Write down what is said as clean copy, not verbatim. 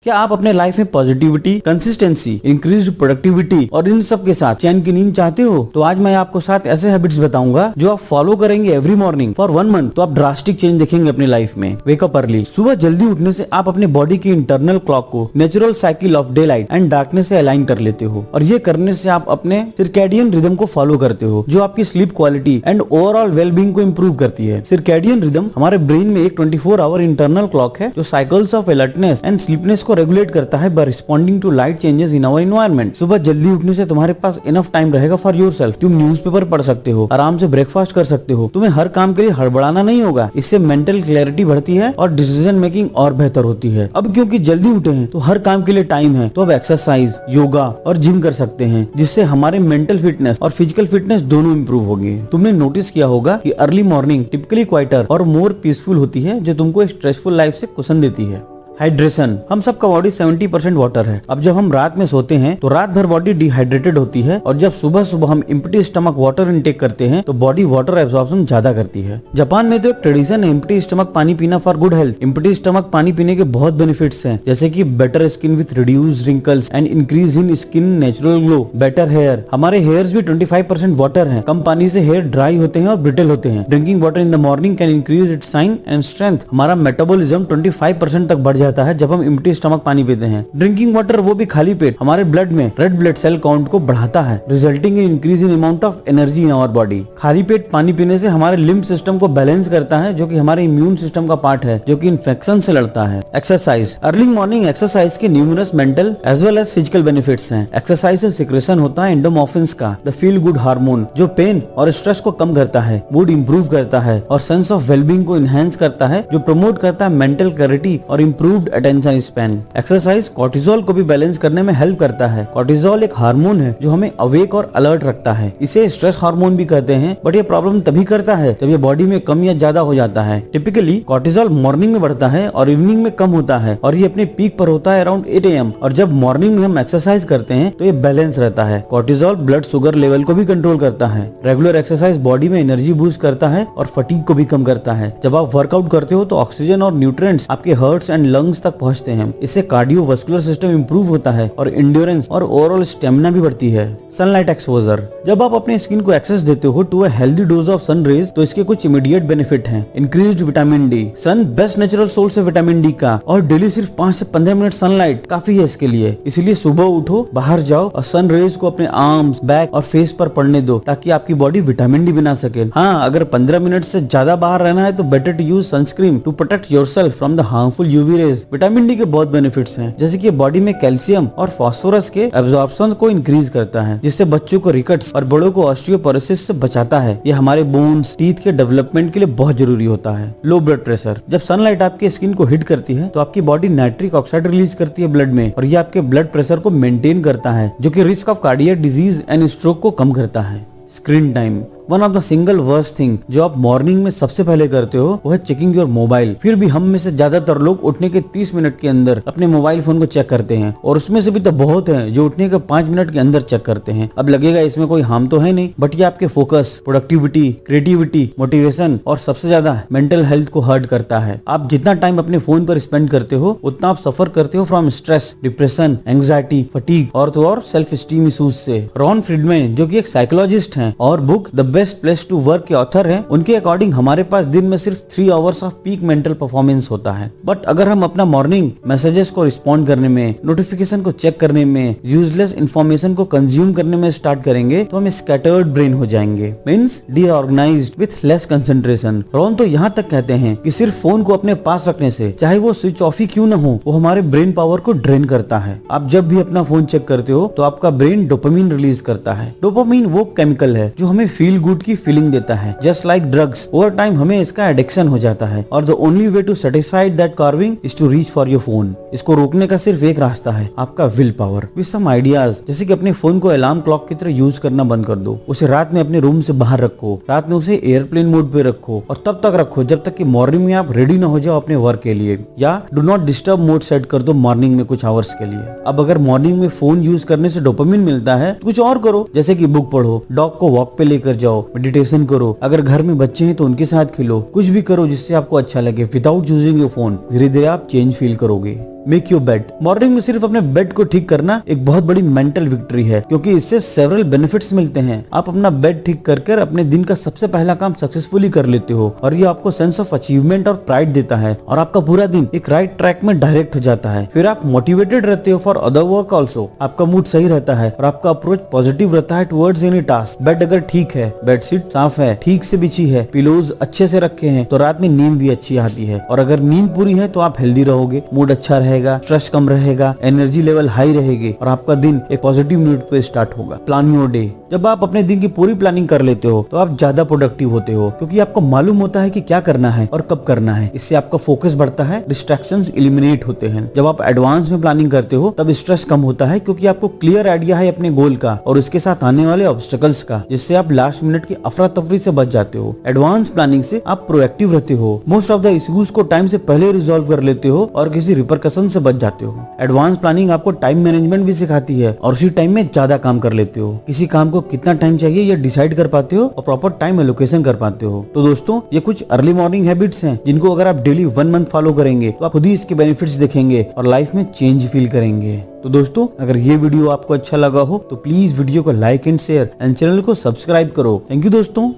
क्या आप अपने लाइफ में पॉजिटिविटी, कंसिस्टेंसी, इंक्रीज्ड प्रोडक्टिविटी और इन सब के साथ चैन की नींद चाहते हो? तो आज मैं आपको 7 ऐसे हैबिट्स बताऊंगा जो आप फॉलो करेंगे एवरी मॉर्निंग फॉर 1 मंथ तो आप ड्रास्टिक चेंज देखेंगे अपनी लाइफ में। Wake up early. सुबह जल्दी उठने से आप अपने बॉडी की इंटरनल क्लॉक को natural cycle of day light and darkness से अलाइन कर लेते हो और ये करने से आप अपने सर्कैडियन रिदम को फॉलो करते हो जो आपकी sleep quality and overall wellbeing को इम्प्रूव करती है। सर्कैडियन रिदम हमारे ब्रेन में एक 24 आवर इंटरनल क्लॉक है जो cycles of alertness and sleepiness को रेगुलेट करता है by responding to light changes in our environment। सुबह जल्दी उठने से तुम्हारे पास इनफ टाइम रहेगा फॉर योरसेल्फ। तुम न्यूज़पेपर पढ़ सकते हो, आराम से ब्रेकफास्ट कर सकते हो, तुम्हें हर काम के लिए हड़बड़ाना नहीं होगा। इससे मेंटल क्लैरिटी बढ़ती है और डिसीजन मेकिंग और बेहतर होती है। अब क्योंकि जल्दी उठे हैं तो हर काम के लिए टाइम है, तो अब एक्सरसाइज, योगा और जिम कर सकते हैं जिससे हमारे मेंटल फिटनेस और फिजिकल फिटनेस दोनों इंप्रूव होंगे। तुमने नोटिस किया होगा कि अर्ली मॉर्निंग टिपिकली क्वाइटर और मोर पीसफुल होती है जो तुमको एक स्ट्रेसफुल लाइफ से कुशन देती है। हाइड्रेशन। हम सबका बॉडी 70% वाटर है। अब जब हम रात में सोते हैं तो रात भर बॉडी डिहाइड्रेटेड होती है और जब सुबह सुबह हम एम्प्टी स्टमक वाटर इनटेक करते हैं तो बॉडी वाटर एब्जॉर्प्शन ज्यादा करती है। जापान में तो एक ट्रेडिशन है एम्प्टी स्टमक पानी पीना for good health. Empty stomach पानी पीने के बहुत बेनिफिट्स हैं जैसे कि better skin with reduced wrinkles and increase in skin natural glow, better hair. हमारे हेयर्स भी 25% वाटर है। कम पानी से हेयर ड्राई होते हैं और ब्रिटल होते हैं। Drinking water in the morning can increase its shine and strength. हमारा मेटाबॉलिज्म 25% तक बढ़ जाता है जब हम एम्प्टी स्टमक पानी पीते हैं। ड्रिंकिंग वाटर वो भी खाली पेट हमारे ब्लड में रेड ब्लड सेल काउंट को बढ़ाता है resulting in increase in amount of energy in our body. खाली पेट पानी पीने से हमारे लिम्फ सिस्टम को बैलेंस करता है जो कि हमारे इम्यून सिस्टम का पार्ट है जो कि इन्फेक्शन से लड़ता है। एक्सरसाइज। अर्ली मॉर्निंग एक्सरसाइज के numerous mental as well as physical benefits हैं। एक्सरसाइज से सिक्रेशन होता है एंडोमॉर्फिन्स का, द फील गुड हार्मोन, जो पेन और स्ट्रेस को कम करता है, मूड इंप्रूव करता है और सेंस ऑफ वेलबींग को इनहेंस करता है जो प्रमोट करता है मेंटल क्लैरिटी और improved attention span. Exercise cortisol को भी बैलेंस करने में हेल्प करता है। कॉर्टिसोल एक हार्मोन है जो हमें अवेक और अलर्ट रखता है। इसे स्ट्रेस हार्मोन भी कहते हैं बट ये प्रॉब्लम तभी करता है जब ये बॉडी में कम या ज्यादा हो जाता है। टिपिकली कॉर्टिसोल मॉर्निंग में बढ़ता है और इवनिंग में कम होता है और ये अपने पीक पर होता है अराउंड 8 AM और जब मॉर्निंग में हम एक्सरसाइज करते हैं तो ये बैलेंस रहता है। कॉर्टिसोल ब्लड शुगर लेवल को भी कंट्रोल करता है। रेगुलर एक्सरसाइज बॉडी में एनर्जी बूस्ट करता है और फटीग को भी कम करता है। जब आप वर्कआउट करते हो तो ऑक्सीजन और न्यूट्रिएंट्स आपके हार्ट्स एंड लंग्स तक पहुंचते हैं। इससे कार्डियोवास्कुलर सिस्टम इंप्रूव होता है और एंड्योरेंस और ओवरऑल स्टेमिना भी बढ़ती है। Sunlight exposure. जब आप अपने स्किन को एक्सेस देते हो to a healthy dose of sun rays तो इसके कुछ इमीडिएट बेनिफिट हैं। Increased vitamin D. Sun best natural source है विटामिन डी का और डेली सिर्फ 5 से 15 मिनट सनलाइट काफी है इसके लिए। इसलिए सुबह उठो, बाहर जाओ और सन रेज को अपने आर्म्स, बैक और फेस पर पड़ने दो ताकि आपकी बॉडी विटामिन डी बना सके। हाँ, अगर 15 मिनट से ज्यादा बाहर रहना है तो better to use sunscreen to protect yourself from the harmful UV rays. Vitamin D के बहुत बेनिफिट्स हैं जैसे कि बॉडी में कैल्शियम और फास्फोरस के एब्जॉर्प्शन को इंक्रीज करता है जिससे बच्चों को रिकट्स और बड़ों को ऑस्टियोपोरोसिस से बचाता है। ये हमारे बोन्स, टीथ के डेवलपमेंट के लिए बहुत जरूरी होता है। Low blood pressure. जब सनलाइट आपके स्किन को हिट करती है तो आपकी बॉडी नाइट्रिक ऑक्साइड रिलीज करती है ब्लड में और ये आपके ब्लड प्रेशर को मेंटेन करता है जो कि risk of cardiac disease and stroke को कम करता है। Screen time. One of the single worst thing जो आप मॉर्निंग में सबसे पहले करते हो वो है चेकिंग योर मोबाइल। फिर भी हम में से ज्यादातर लोग उठने के 30 मिनट के अंदर अपने मोबाइल फोन को चेक करते हैं और उसमें से भी तो बहुत हैं जो उठने के 5 मिनट के अंदर चेक करते हैं। अब लगेगा इसमें कोई हार्म तो है नहीं बट ये आपके फोकस, प्रोडक्टिविटी, क्रिएटिविटी, मोटिवेशन और सबसे ज्यादा मेंटल हेल्थ को हर्ट करता है। आप जितना टाइम अपने फोन पर स्पेंड करते हो उतना आप सफर करते हो from stress, depression, anxiety, fatigue और तो और सेल्फ स्टीम इश्यूज से। रॉन फ्रीडमैन जो कि एक साइकोलॉजिस्ट हैं और book the best place to work के ऑथर हैं, उनके अकॉर्डिंग हमारे पास दिन में सिर्फ 3 hours of peak mental performance होता है। बट अगर हम अपना मॉर्निंग मैसेजेस को रिस्पॉन्ड करने में, नोटिफिकेशन को चेक करने में, यूजलेस इंफॉर्मेशन को कंज्यूम करने में स्टार्ट करेंगे तो हम स्कैटर्ड ब्रेन हो जाएंगे, means disorganised with less concentration. Ron तो यहाँ तक कहते हैं कि सिर्फ फोन को अपने पास रखने से, चाहे वो स्विच ऑफ ही क्यों न हो, वो हमारे ब्रेन पावर को ड्रेन करता है। आप जब भी अपना फोन चेक करते हो तो आपका ब्रेन डोपामिन रिलीज करता है। डोपामिन वो केमिकल है जो हमें फील गुड की फीलिंग देता है। Just like drugs, over time हमें इसका एडिक्शन हो जाता है और the only way to satisfy that craving is to reach for your phone. इसको रोकने का सिर्फ एक रास्ता है, आपका will power. With some ideas, जैसे कि अपने फोन को अलार्म क्लॉक की तरह यूज करना बंद कर दो, उसे रात में अपने रूम से बाहर रखो, रात में उसे एयरप्लेन मोड पे रखो और तब तक रखो जब तक कि मॉर्निंग में आप रेडी ना हो जाओ अपने वर्क के लिए, या do not disturb mode set कर दो मॉर्निंग में कुछ आवर्स के लिए। अब अगर मॉर्निंग में फोन यूज करने से डोपामिन मिलता है तो कुछ और करो, जैसे कि बुक पढ़ो, डॉग को वॉक पे लेकर जाओ, मेडिटेशन करो, अगर घर में बच्चे हैं तो उनके साथ खेलो, कुछ भी करो जिससे आपको अच्छा लगे विदाउट यूजिंग योर फोन। धीरे धीरे आप चेंज फील करोगे। Make your bed. मॉर्निंग में सिर्फ अपने बेड को ठीक करना एक बहुत बड़ी मेंटल विक्ट्री है, क्योंकि इससे सेवरल बेनिफिट्स मिलते हैं। आप अपना बेड ठीक कर अपने दिन का सबसे पहला काम सक्सेसफुली कर लेते हो और ये आपको सेंस ऑफ अचीवमेंट और प्राइड देता है और आपका पूरा दिन एक राइट ट्रैक में डायरेक्ट हो जाता है। फिर आप मोटिवेटेड रहते हो फॉर अदर वर्क ऑल्सो। आपका मूड सही रहता है और आपका अप्रोच पॉजिटिव रहता है टुवर्ड्स एनी टास्क। बेड अगर ठीक है, बेडशीट साफ है, ठीक से बिछी है, पिलोज अच्छे से रखे हैं, तो रात में नींद भी अच्छी आती है। और अगर नींद पूरी है तो आप हेल्दी रहोगे, मूड अच्छा रहेगा, स्ट्रेस कम रहेगा, एनर्जी लेवल हाई रहेगी और आपका दिन एक पॉजिटिव नोट पे स्टार्ट होगा। Plan your day. जब आप अपने दिन की पूरी प्लानिंग कर लेते हो तो आप ज्यादा प्रोडक्टिव होते हो, क्योंकि आपको मालूम होता है कि क्या करना है और कब करना है। इससे आपका फोकस बढ़ता है, डिस्ट्रैक्शंस एलिमिनेट होते हैं। जब आप एडवांस में प्लानिंग करते हो तब स्ट्रेस कम होता है, क्योंकि आपको क्लियर आइडिया है अपने गोल का और उसके साथ आने वाले ऑब्स्टेकल्स का, जिससे आप लास्ट मिनट की अफरा तफरी से बच जाते हो। एडवांस प्लानिंग से आप प्रोएक्टिव रहते हो, मोस्ट ऑफ द इश्यूज को टाइम से पहले रिजॉल्व कर लेते हो और किसी रिपरकशन से बच जाते हो। एडवांस प्लानिंग आपको टाइम मैनेजमेंट भी सिखाती है और उसी टाइम में ज्यादा काम कर लेते हो। किसी काम को कितना टाइम चाहिए ये डिसाइड कर पाते हो और प्रॉपर टाइम एलोकेशन कर पाते हो। तो दोस्तों, ये कुछ अर्ली मॉर्निंग हैबिट्स हैं जिनको अगर आप डेली 1 मंथ फॉलो करेंगे तो आप खुद ही इसके बेनिफिट्स देखेंगे और लाइफ में चेंज फील करेंगे। तो दोस्तों, अगर ये वीडियो आपको अच्छा लगा हो तो प्लीज वीडियो को like and share and channel को सब्सक्राइब करो। थैंक यू दोस्तों।